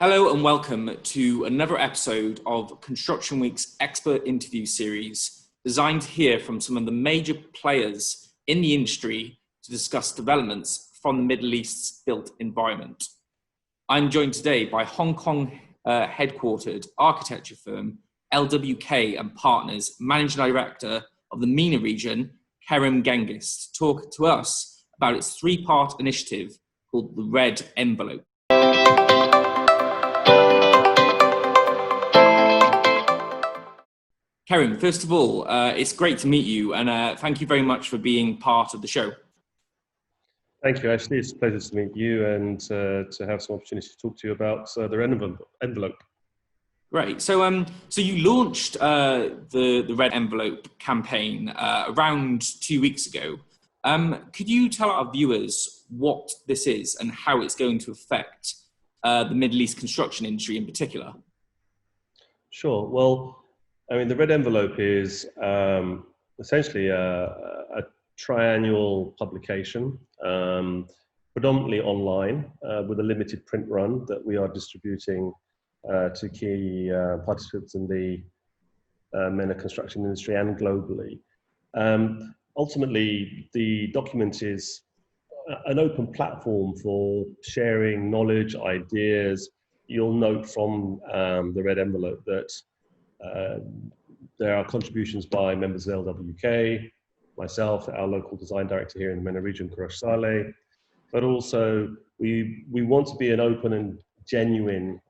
Hello and welcome to another episode of Construction Week's expert interview series, designed to hear from some of the major players in the industry to discuss developments from the Middle East's built environment. I'm joined today by Hong Kong headquartered architecture firm LWK Partners Managing Director of the MENA region, Kerem Cengiz, to talk to us about its three-part initiative called the Red Envelope. Kerem, first of all, it's great to meet you, and thank you very much for being part of the show. Thank you, Ashley. It's a pleasure to meet you and to have some opportunity to talk to you about the Red Envelope. Great. So you launched the Red Envelope campaign around 2 weeks ago. Could you tell our viewers what this is and how it's going to affect the Middle East construction industry in particular? Sure. Well, I mean, the Red Envelope is essentially a triennial publication, predominantly online, with a limited print run that we are distributing to key participants in the MENA construction industry and globally. Ultimately, the document is an open platform for sharing knowledge, ideas. You'll note from the Red Envelope that there are contributions by members of LWK, myself, our local design director here in the MENA region, Kuresh Saleh, but also we want to be an open and genuine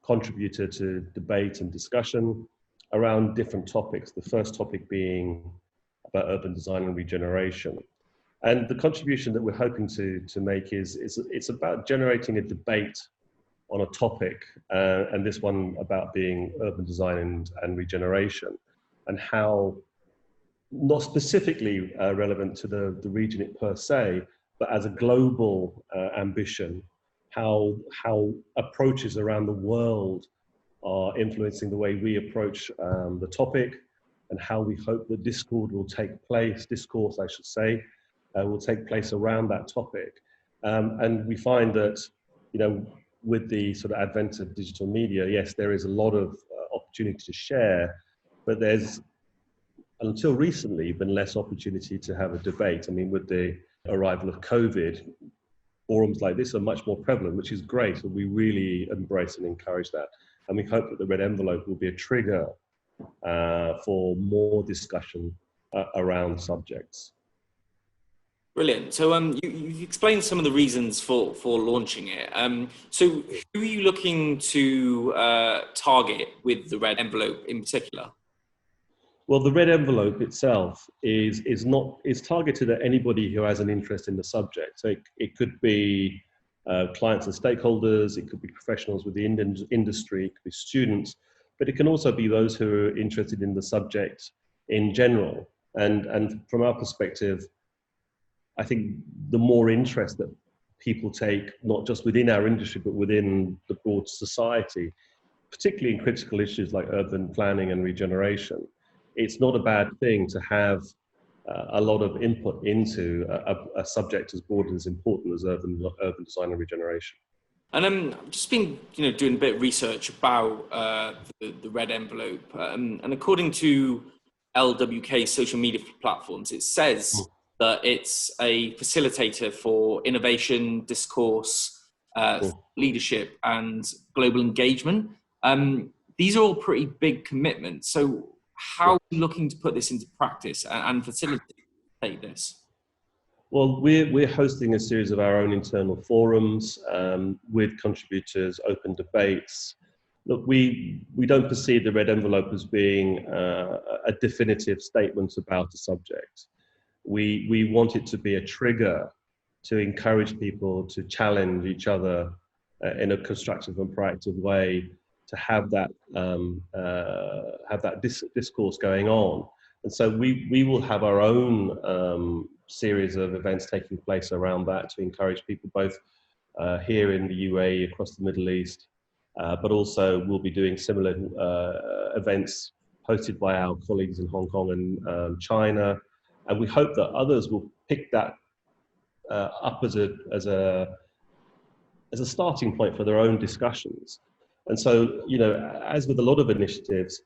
contributor to debate and discussion around different topics. The first topic being about urban design and regeneration. And the contribution that we're hoping to make is it's about generating a debate on a topic, and this one about being urban design and regeneration, and how, not specifically relevant to the region per se, but as a global ambition, how approaches around the world are influencing the way we approach the topic, and how we hope that discourse will take place around that topic. And we find that, with the sort of advent of digital media, yes, there is a lot of opportunity to share, but there's, until recently, been less opportunity to have a debate. I mean, with the arrival of COVID, forums like this are much more prevalent, which is great. So we really embrace and encourage that. And we hope that the Red Envelope will be a trigger for more discussion around subjects. Brilliant. So you explained some of the reasons for launching it. So who are you looking to target with the Red Envelope in particular? Well, the Red Envelope itself is targeted at anybody who has an interest in the subject. So it could be clients and stakeholders, it could be professionals within the industry, it could be students, but it can also be those who are interested in the subject in general. And from our perspective, I think the more interest that people take, not just within our industry, but within the broad society, particularly in critical issues like urban planning and regeneration, it's not a bad thing to have a lot of input into a subject as broad and as important as urban design and regeneration. And I've just been, doing a bit of research about the Red Envelope, and according to LWK social media platforms, it says that it's a facilitator for innovation, discourse, leadership, and global engagement. These are all pretty big commitments. So how are you looking to put this into practice and facilitate this? Well, we're hosting a series of our own internal forums with contributors, open debates. Look, we don't perceive the Red Envelope as being a definitive statement about a subject. We want it to be a trigger to encourage people to challenge each other in a constructive and proactive way, to have that discourse going on. And so we will have our own series of events taking place around that to encourage people both here in the UAE, across the Middle East, but also we'll be doing similar events hosted by our colleagues in Hong Kong and China. And we hope that others will pick that up as a as a starting point for their own discussions. And so, you know, as with a lot of initiatives,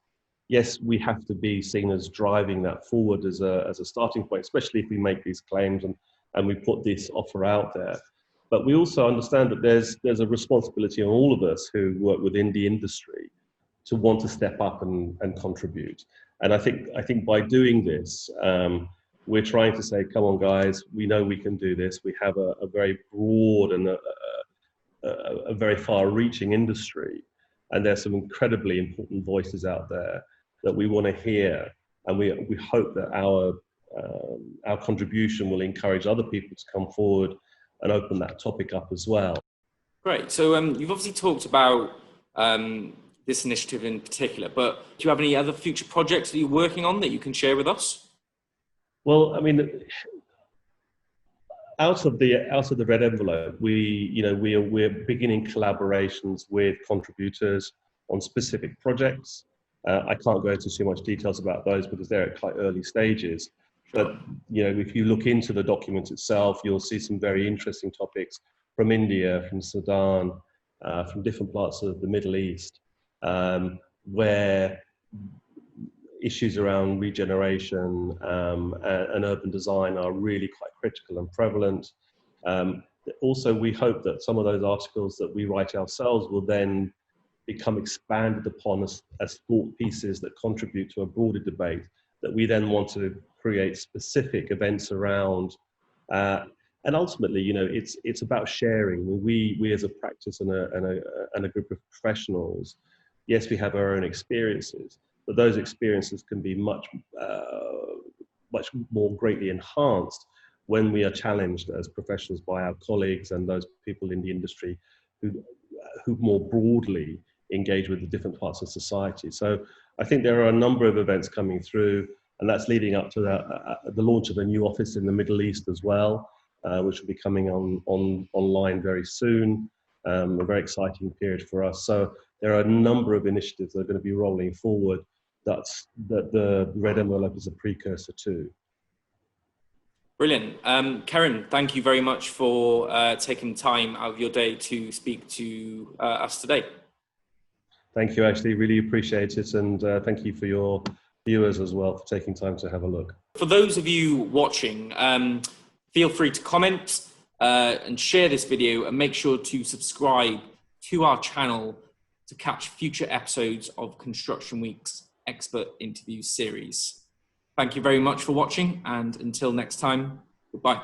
yes, we have to be seen as driving that forward as a starting point, especially if we make these claims and we put this offer out there. But we also understand that there's a responsibility on all of us who work within the industry to want to step up and contribute. And I think by doing this, we're trying to say, come on, guys, we know we can do this. We have a very broad and a very far-reaching industry, and there's some incredibly important voices out there that we want to hear, and we hope that our contribution will encourage other people to come forward and open that topic up as well. Great. So you've obviously talked about this initiative in particular, but do you have any other future projects that you're working on that you can share with us? Well, I mean, out of the red envelope, we're beginning collaborations with contributors on specific projects. I can't go into too much details about those because they're at quite early stages. Sure. But you know, if you look into the document itself, you'll see some very interesting topics from India, from Sudan, from different parts of the Middle East, where issues around regeneration and urban design are really quite critical and prevalent. Also, we hope that some of those articles that we write ourselves will then become expanded upon as thought pieces that contribute to a broader debate that we then want to create specific events around. And ultimately, you know, it's about sharing. We as a practice and a group of professionals, yes, we have our own experiences, but those experiences can be much more greatly enhanced when we are challenged as professionals by our colleagues and those people in the industry who more broadly engage with the different parts of society. So I think there are a number of events coming through, and that's leading up to the launch of a new office in the Middle East as well, which will be coming online very soon. A very exciting period for us. So there are a number of initiatives that are going to be rolling forward that the red envelope is a precursor to. Brilliant. Kerem, thank you very much for taking time out of your day to speak to us today. Thank you, Ashley. Really appreciate it. And thank you for your viewers as well for taking time to have a look. For those of you watching, feel free to comment and share this video, and make sure to subscribe to our channel to catch future episodes of Construction Week's Expert Interview Series. Thank you very much for watching, and until next time, goodbye.